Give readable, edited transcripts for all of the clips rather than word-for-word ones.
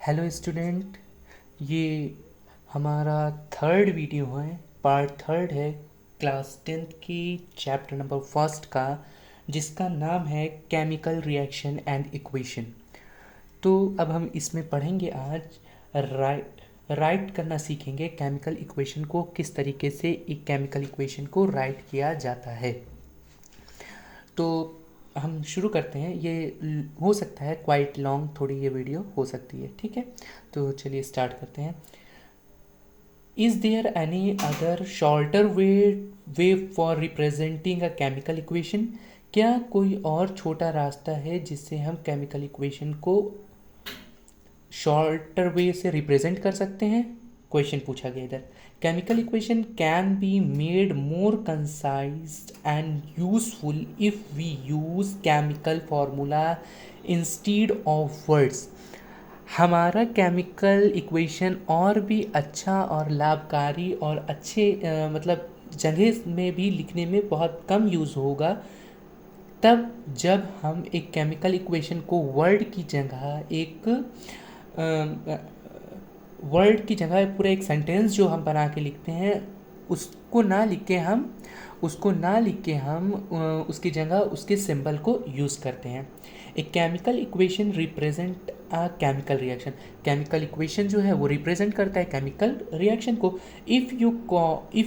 Hello student, ये हमारा third video है, पार्ट थर्ड है क्लास टेंथ की चैप्टर नंबर फर्स्ट का, जिसका नाम है केमिकल रिएक्शन एंड इक्वेशन। तो अब हम इसमें पढ़ेंगे आज राइट करना सीखेंगे केमिकल इक्वेशन को, किस तरीके से एक केमिकल इक्वेशन को राइट किया जाता है। तो हम शुरू करते हैं। ये हो सकता है क्वाइट लॉन्ग थोड़ी ये वीडियो हो सकती है, ठीक है। तो चलिए स्टार्ट करते हैं। Is there any other shorter way for representing a chemical equation? क्या कोई और छोटा रास्ता है जिससे हम केमिकल इक्वेशन को शॉर्टर वे से रिप्रेजेंट कर सकते हैं? क्वेश्चन पूछा गया इधर। Chemical equation can be made more concised and useful if we use chemical formula instead of words. हमारा केमिकल इक्वेशन और भी अच्छा और लाभकारी और अच्छे मतलब जगह में भी लिखने में बहुत कम यूज़ होगा तब जब हम एक केमिकल इक्वेशन को वर्ड की जगह एक वर्ड की जगह पूरा एक सेंटेंस जो हम बना के लिखते हैं उसको ना लिख के हम उसकी जगह उसके सिंबल को यूज़ करते हैं। एक chemical equation represent a chemical reaction. Chemical equation जो है वो रिप्रेजेंट करता है केमिकल रिएक्शन को। If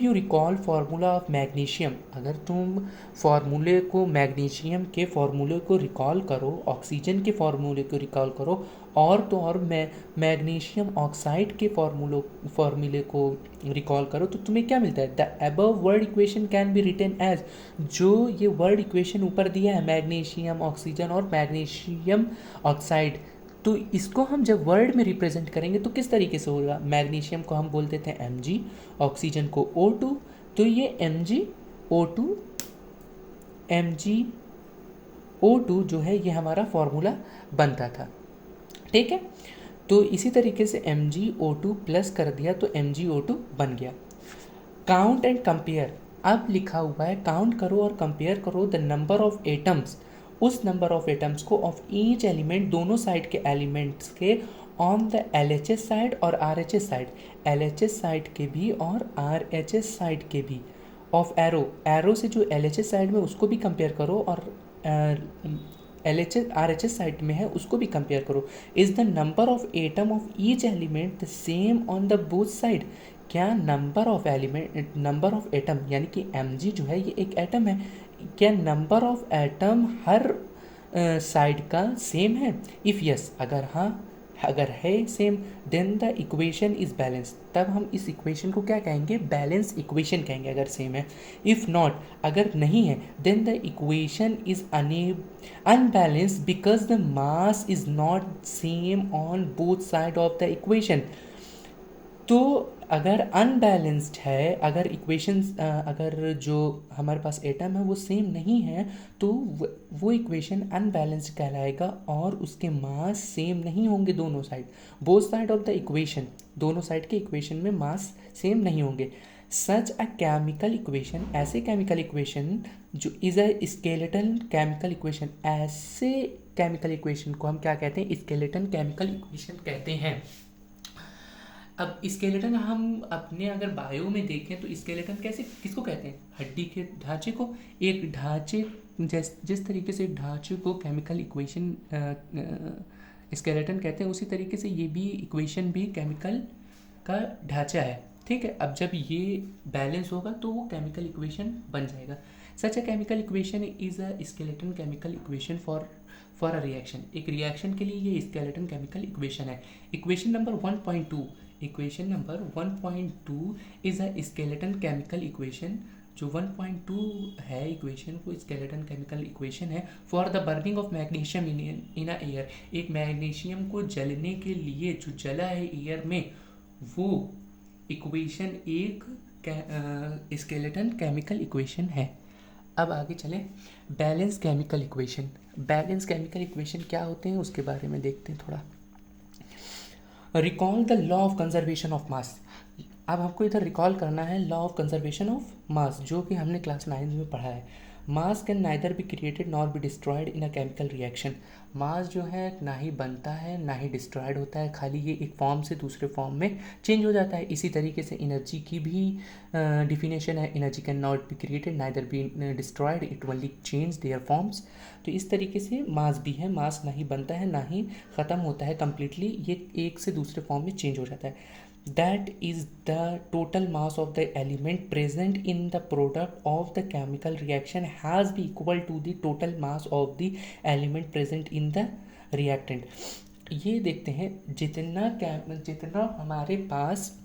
you recall formula of magnesium, अगर तुम फार्मूले को मैग्नीशियम के फार्मूले को रिकॉल करो, ऑक्सीजन के फार्मूले को रिकॉल करो और तो और मैग्नीशियम ऑक्साइड के फार्मूले को रिकॉल करो तो तुम्हें क्या मिलता है? The above word equation can be written as, जो ये वर्ड इक्वेशन ऊपर दिया है मैग्नीशियम ऑक्सीजन और मैग्नीशियम ऑक्साइड, तो इसको हम जब वर्ड में रिप्रेजेंट करेंगे तो किस तरीके से होगा? मैग्नीशियम को हम बोल देते हैं Mg, ऑक्सीजन को O2, तो ये MgO2 MgO2 जो है ये हमारा फॉर्मूला बनता था, ठीक है। तो इसी तरीके से MgO2 प्लस कर दिया तो MgO2 बन गया। काउंट एंड कंपेयर, अब लिखा हुआ है काउंट करो और कंपेयर करो द नंबर ऑफ एटम्स, उस नंबर ऑफ एटम्स को ऑफ ईच एलिमेंट, दोनों साइड के एलिमेंट्स के, ऑन द LHS साइड और RHS साइड, LHS साइड के भी और RHS साइड के भी, ऑफ एरो से जो LHS साइड में उसको भी कंपेयर करो और LHS RHS साइड में है उसको भी कंपेयर करो। Is the number of atom of each element the same on the both side? क्या नंबर ऑफ एटम यानी कि Mg जो है ये एक एटम है, क्या नंबर ऑफ एटम हर साइड का सेम है? इफ़ यस, अगर है same, then the equation is balance, तब हम इस इक्वेशन को क्या कहेंगे? बैलेंस इक्वेशन कहेंगे अगर सेम है। इफ़ नॉट, अगर नहीं है, then the equation is unbalance because the mass is not same on both side of the equation. तो अगर अनबैलेंस्ड है, अगर इक्वेशंस अगर जो हमारे पास एटम है वो सेम नहीं है तो वो इक्वेशन अनबैलेंस्ड कहलाएगा और उसके मास सेम नहीं होंगे दोनों side, both side of the equation, दोनों साइड के इक्वेशन में मास सेम नहीं होंगे। सच अ केमिकल इक्वेशन, ऐसे केमिकल इक्वेशन जो is a skeleton chemical equation, ऐसे केमिकल इक्वेशन को हम क्या कहते हैं? स्केलेटन केमिकल इक्वेशन कहते हैं। अब स्केलेटन हम अपने अगर बायो में देखें तो स्केलेटन कैसे किसको कहते हैं? हड्डी के ढांचे को। एक ढांचे जिस तरीके से एक ढांचे को केमिकल इक्वेशन स्केलेटन कहते हैं, उसी तरीके से ये भी इक्वेशन भी केमिकल का ढांचा है, ठीक है। अब जब ये बैलेंस होगा तो वो केमिकल इक्वेशन बन जाएगा। Such a chemical equation is a skeleton chemical equation for a reaction, एक रिएक्शन के लिए ये स्केलेटन केमिकल इक्वेशन है। Equation number 1.2, equation number 1.2 is a skeleton chemical equation, जो 1.2 है इक्वेशन वो स्केलेटन केमिकल इक्वेशन है for the burning of magnesium in a air. एक मैग्नीशियम को जलने के लिए जो जला है एयर में, वो इक्वेशन एक स्केलेटन केमिकल इक्वेशन है। अब आगे चलें, balance chemical equation. Balance chemical equation क्या होते हैं उसके बारे में देखते हैं थोड़ा। Recall the law of conservation of mass, अब हमको इधर रिकॉल करना है law of conservation of mass, जो कि हमने क्लास 9 में पढ़ा है। Mass can neither be created nor be destroyed in a chemical reaction. Mass जो है ना ही बनता है ना ही डिस्ट्रॉयड होता है, खाली ये एक फॉर्म से दूसरे फॉर्म में चेंज हो जाता है। इसी तरीके से एनर्जी की भी डिफिनेशन है, energy can not be created neither be destroyed, it only change their forms. तो इस तरीके से मास भी है, मास ना ही बनता है ना ही ख़त्म होता है कम्प्लीटली, ये एक से दूसरे फॉर्म में चेंज हो जाता है। That is the total mass of the element present in the product of the chemical reaction has be equal to the total mass of the element present in the reactant। ये देखते हैं जितना हमारे पास,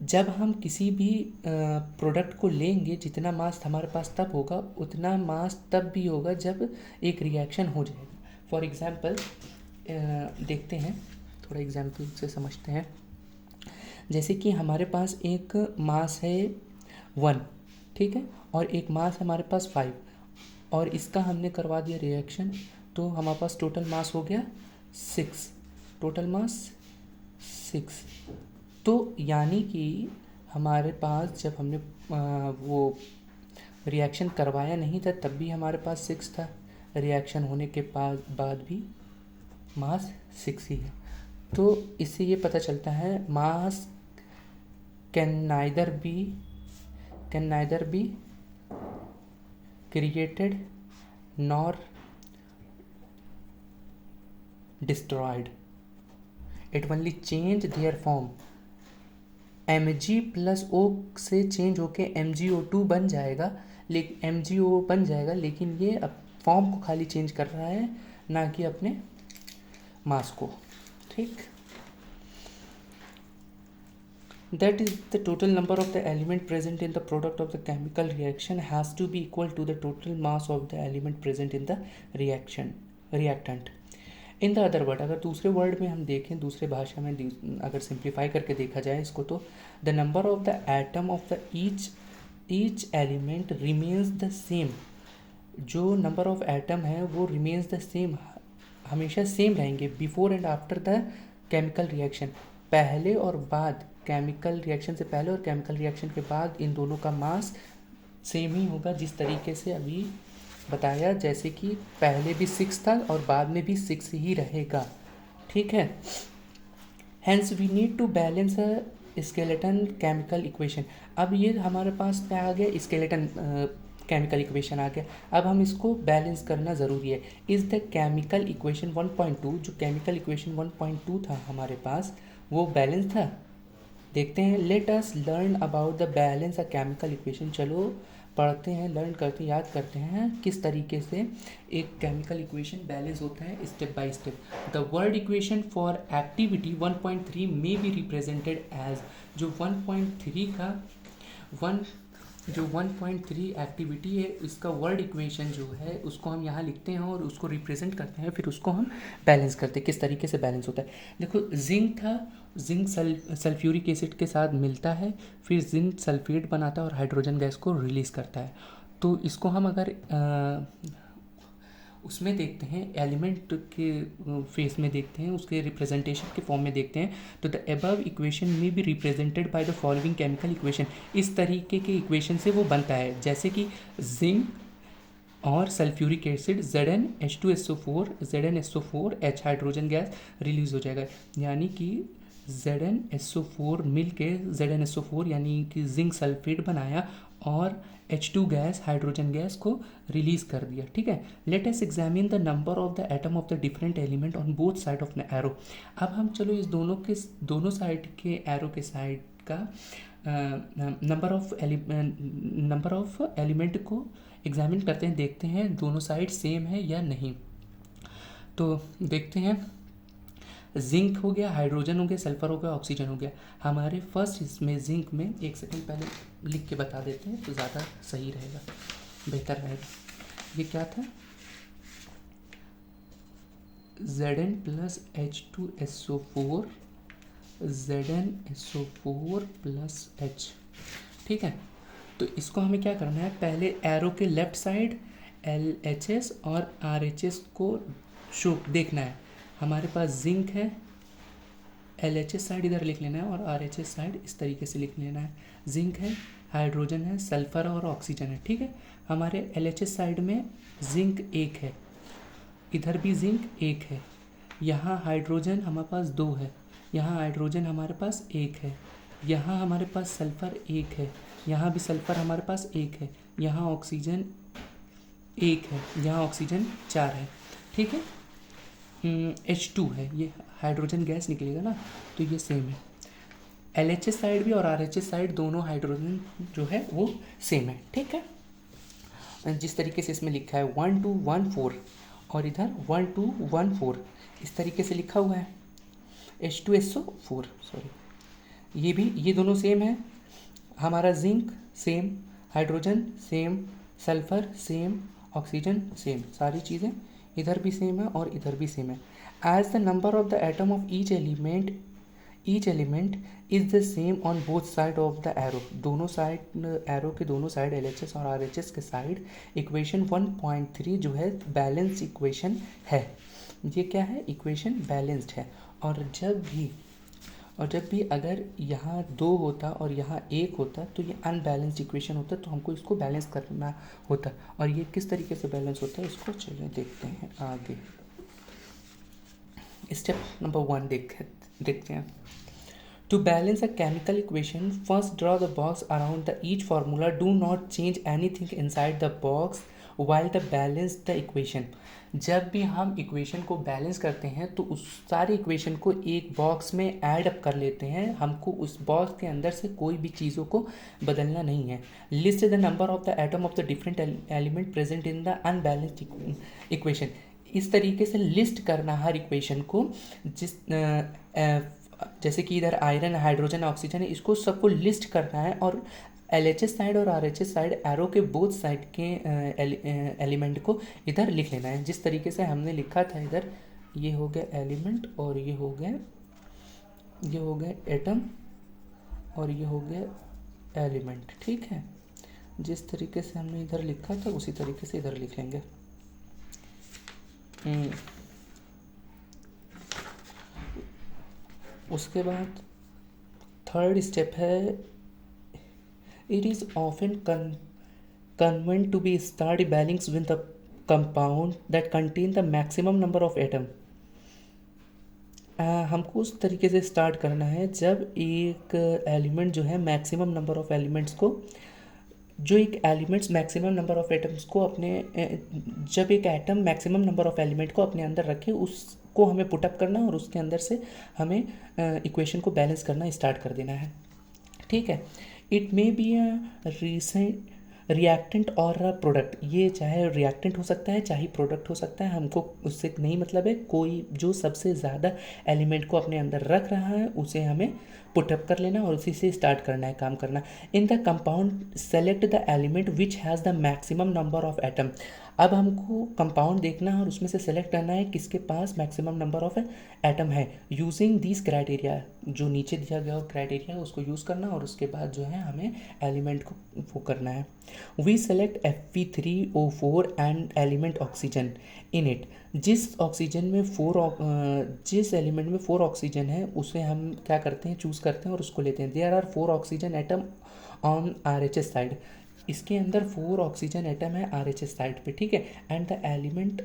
जब हम किसी भी प्रोडक्ट को लेंगे, जितना मास हमारे पास तब होगा, उतना मास तब भी होगा जब एक रिएक्शन हो जाएगा। फॉर एग्ज़ाम्पल देखते हैं, थोड़ा एग्जाम्पल से समझते हैं। जैसे कि हमारे पास एक मास है 1, ठीक है, और एक मास हमारे पास 5, और इसका हमने करवा दिया रिएक्शन, तो हमारे पास टोटल मास हो गया 6, टोटल मास 6। तो यानी कि हमारे पास जब हमने वो रिएक्शन करवाया नहीं था तब भी हमारे पास 6 था, रिएक्शन होने के बाद भी मास 6 ही है। तो इससे ये पता चलता है mass can neither be created nor destroyed, it only change their form. Mg plus O से चेंज होके MgO2 बन जाएगा, लेकिन MgO बन जाएगा, लेकिन ये अब फॉर्म को खाली चेंज कर रहा है, ना कि अपने मास को। ठीक, that is the total number of the element present in the product of the chemical reaction has to be equal to the total mass of the element present in the reactant। In the other word, अगर दूसरे word में हम देखें, दूसरे भाषा में अगर simplify करके देखा जाए इसको, तो the number of the atom of the each element remains the same. जो नंबर ऑफ एटम है वो रिमेन्स द सेम, हमेशा सेम रहेंगे before and after the chemical reaction. पहले और बाद, केमिकल रिएक्शन से पहले और केमिकल रिएक्शन के बाद इन दोनों का मास सेम ही होगा, जिस तरीके से अभी बताया, जैसे कि पहले भी 6 था और बाद में भी 6 ही रहेगा। ठीक है, hence we need to balance a skeleton chemical equation. अब ये हमारे पास क्या आ गया, स्केलेटन केमिकल इक्वेशन आ गया। अब हम इसको बैलेंस करना ज़रूरी है। इज़ द केमिकल इक्वेशन 1.2, जो केमिकल इक्वेशन 1.2 था हमारे पास, वो बैलेंस था। देखते हैं, let us learn about the balance a chemical equation. चलो पढ़ते हैं, लर्न करते हैं, याद करते हैं किस तरीके से एक केमिकल इक्वेशन बैलेंस होता है step by step. The word equation for activity 1.3 में बी रिप्रेजेंटेड एज, जो 1.3 एक्टिविटी है, इसका वर्ड इक्वेशन जो है उसको हम यहाँ लिखते हैं और उसको रिप्रेजेंट करते हैं, फिर उसको हम बैलेंस करते हैं। किस तरीके से बैलेंस होता है, देखो जिंक था, जिंक सल्फ्यूरिक एसिड के साथ मिलता है, फिर जिंक सल्फेट बनाता है और हाइड्रोजन गैस को रिलीज़ करता है। तो इसको हम अगर उसमें देखते हैं, एलिमेंट के फेस में देखते हैं, उसके रिप्रेजेंटेशन के फॉर्म में देखते हैं, तो द अबव इक्वेशन में be represented by the following chemical equation. इस तरीके के इक्वेशन से वो बनता है, जैसे कि जिंक और sulphuric acid ZnH2SO4 H hydrogen gas release हो जाएगा, यानी कि ZnSO4 मिल के ZnSO4 यानी कि जिंक सल्फेट बनाया और H2 गैस, हाइड्रोजन गैस को रिलीज कर दिया। ठीक है, let us examine the number of the atom of the different element on both side of the arrow. अब हम चलो इस दोनों साइड के एरो के साइड का नंबर ऑफ एलिमेंट को एग्जामिन करते हैं, देखते हैं दोनों साइड सेम है या नहीं। तो देखते हैं, जिंक हो गया, हाइड्रोजन हो गया, सल्फर हो गया, ऑक्सीजन हो गया। हमारे फर्स्ट इसमें जिंक में, एक सेकंड पहले लिख के बता देते हैं तो ज़्यादा सही रहेगा, बेहतर रहेगा। ये क्या था, Zn plus H2SO4 ZnSO4 plus H। ठीक है, तो इसको हमें क्या करना है, पहले एरो के लेफ्ट साइड LHS और RHS को शो देखना है। हमारे पास जिंक है, LHS साइड इधर लिख लेना है और RHS साइड इस तरीके से लिख लेना है। जिंक है हाइड्रोजन है, सल्फर और ऑक्सीजन है, ठीक है। हमारे LHS साइड में जिंक एक है, इधर भी जिंक एक है, यहाँ हाइड्रोजन हमारे पास दो है, यहाँ हाइड्रोजन हमारे पास एक है, यहाँ हमारे पास सल्फर एक है, यहाँ भी सल्फर हमारे पास एक है, यहाँ ऑक्सीजन एक है, यहाँ ऑक्सीजन 4 है, ठीक है। H2 है, ये हाइड्रोजन गैस निकलेगा ना, तो ये सेम है। LHS साइड भी और RHS साइड दोनों हाइड्रोजन जो है वो सेम है, ठीक है। जिस तरीके से इसमें लिखा है 1 2 1 4 और इधर 1 2 1 4 इस तरीके से लिखा हुआ है, H2SO4 सॉरी, ये भी ये दोनों सेम है। हमारा zinc same, hydrogen same, sulphur same, oxygen same, सारी चीज़ें इधर भी सेम है और इधर भी सेम है। As the number of the atom of each element is the same on both side of the arrow, दोनों साइड एरो के दोनों साइड LHS और RHS के साइड इक्वेशन 1.3 जो है बैलेंस इक्वेशन है। ये क्या है, इक्वेशन बैलेंस्ड है। और जब भी अगर यहाँ 2 होता और यहाँ 1 होता तो ये अनबैलेंस्ड इक्वेशन होता, तो हमको इसको बैलेंस करना होता। और ये किस तरीके से बैलेंस होता है इसको चलिए देखते हैं आगे। स्टेप नंबर 1 देखते हैं। To balance a chemical equation, first draw the box around the each formula. Do not change anything inside the box while the balance the equation. जब भी हम इक्वेशन को बैलेंस करते हैं तो उस सारी इक्वेशन को एक बॉक्स में ऐड अप कर लेते हैं, हमको उस बॉक्स के अंदर से कोई भी चीज़ों को बदलना नहीं है। List the number of the atom of the different element present in the unbalanced equation. इस तरीके से लिस्ट करना हर इक्वेशन को, जैसे कि इधर आयरन, हाइड्रोजन, ऑक्सीजन है, इसको सबको लिस्ट करना है और LHS साइड और RHS साइड एरो के बोथ साइड के एलिमेंट को इधर लिख लेना है। जिस तरीके से हमने लिखा था इधर, ये हो गया एलिमेंट और ये हो गया एटम और ये हो गया एलिमेंट, ठीक है। जिस तरीके से हमने इधर लिखा था उसी तरीके से इधर लिख लेंगे। उसके बाद थर्ड स्टेप है, it is often convenient to be start balancing with the compound that contain the maximum number of atom। हमको उस तरीके से स्टार्ट करना है जब एक एलिमेंट जो है मैक्सिमम नंबर ऑफ एलिमेंट्स को, जो एक elements maximum number of atoms को अपने, जब एक atom maximum number of element को अपने अंदर रखे उसको हमें पुटअप करना और उसके अंदर से हमें इक्वेशन को बैलेंस करना स्टार्ट कर देना है, ठीक है। It may be a reactant और प्रोडक्ट, ये चाहे रिएक्टेंट हो सकता है चाहे प्रोडक्ट हो सकता है, हमको उससे नहीं मतलब है। कोई जो सबसे ज़्यादा एलिमेंट को अपने अंदर रख रहा है उसे हमें पुटअप कर लेना और उसी से स्टार्ट करना है काम करना। In the compound select the element which has the maximum number of atom. अब हमको कंपाउंड देखना है और उसमें से सेलेक्ट करना है किसके पास मैक्सिमम नंबर ऑफ एटम है। यूजिंग दिस क्राइटेरिया, जो नीचे दिया गया क्राइटेरिया है उसको यूज़ करना और उसके बाद जो है हमें एलिमेंट को वो करना है। We select Fe3O4 and element oxygen in it. जिस एलिमेंट में 4 ऑक्सीजन है उसे हम क्या करते हैं, चूज़ करते हैं और उसको लेते हैं। There are 4 oxygen atom on RHS side, इसके अंदर 4 ऑक्सीजन एटम है RHS साइड पे, ठीक है। And the element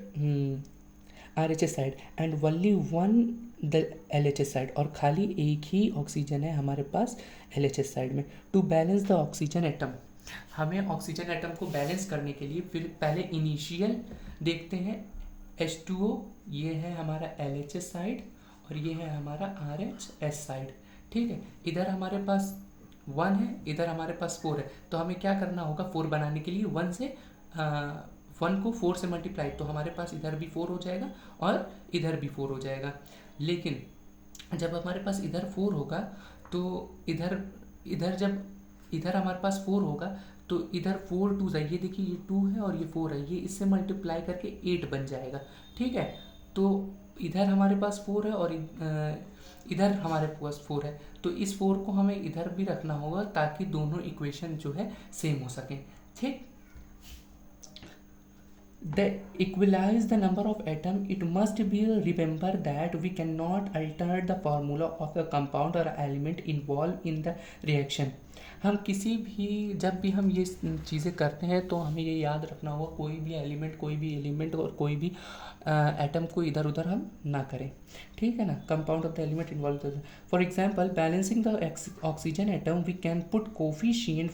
RHS side and only 1 the LHS side, और खाली एक ही ऑक्सीजन है हमारे पास LHS साइड में। To balance the oxygen atom, हमें ऑक्सीजन एटम को बैलेंस करने के लिए फिर पहले इनिशियल देखते हैं H2O, ये है हमारा LHS साइड और ये है हमारा RHS साइड, ठीक है। इधर हमारे पास 1 है, इधर हमारे पास 4 है, तो हमें क्या करना होगा 4 बनाने के लिए 1 को 4 से मल्टीप्लाई, तो हमारे पास इधर भी 4 हो जाएगा और इधर भी 4 हो जाएगा। लेकिन जब हमारे पास इधर 4 होगा तो इधर जब इधर हमारे पास 4 होगा तो इधर 4 2 ये देखिए ये 2 है और ये 4 है, ये इससे मल्टीप्लाई करके 8 बन जाएगा, ठीक है। तो इधर हमारे पास 4 है और इधर हमारे पास 4 है, तो इस 4 को हमें इधर भी रखना होगा ताकि दोनों इक्वेशन जो है सेम हो सकें, ठीक। the equalize the number of atom, it must be remember that we cannot alter the formula of a compound or element involved in the reaction. हम किसी भी जब भी हम ये चीज़ें करते हैं तो हमें ये याद रखना होगा कोई भी एलिमेंट और कोई भी एटम को इधर उधर हम ना करें, ठीक है ना. Compound of the element involve, for example balancing the oxygen atom we can put coefficient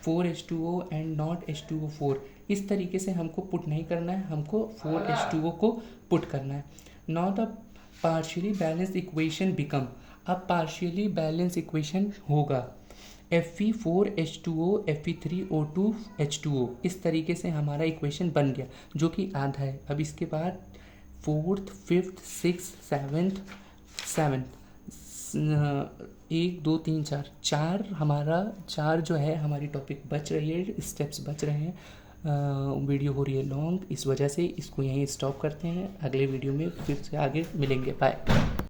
4H2O and not H2O4. इस तरीके से हमको पुट नहीं करना है, हमको 4H2O को पुट करना है. Now the partially balance equation become, अब पार्शियली बैलेंस इक्वेशन होगा Fe4H2O Fe3O2 H2O. इस तरीके से हमारा इक्वेशन बन गया जो कि आधा है. अब इसके बाद 4th 5th 6th 7th 1 2 3 4 हमारा 4 जो है हमारी टॉपिक बच रही है, स्टेप्स बच रहे हैं. वीडियो हो रही है लॉन्ग, इस वजह से इसको यहीं स्टॉप करते हैं. अगले वीडियो में फिर से आगे मिलेंगे. बाय.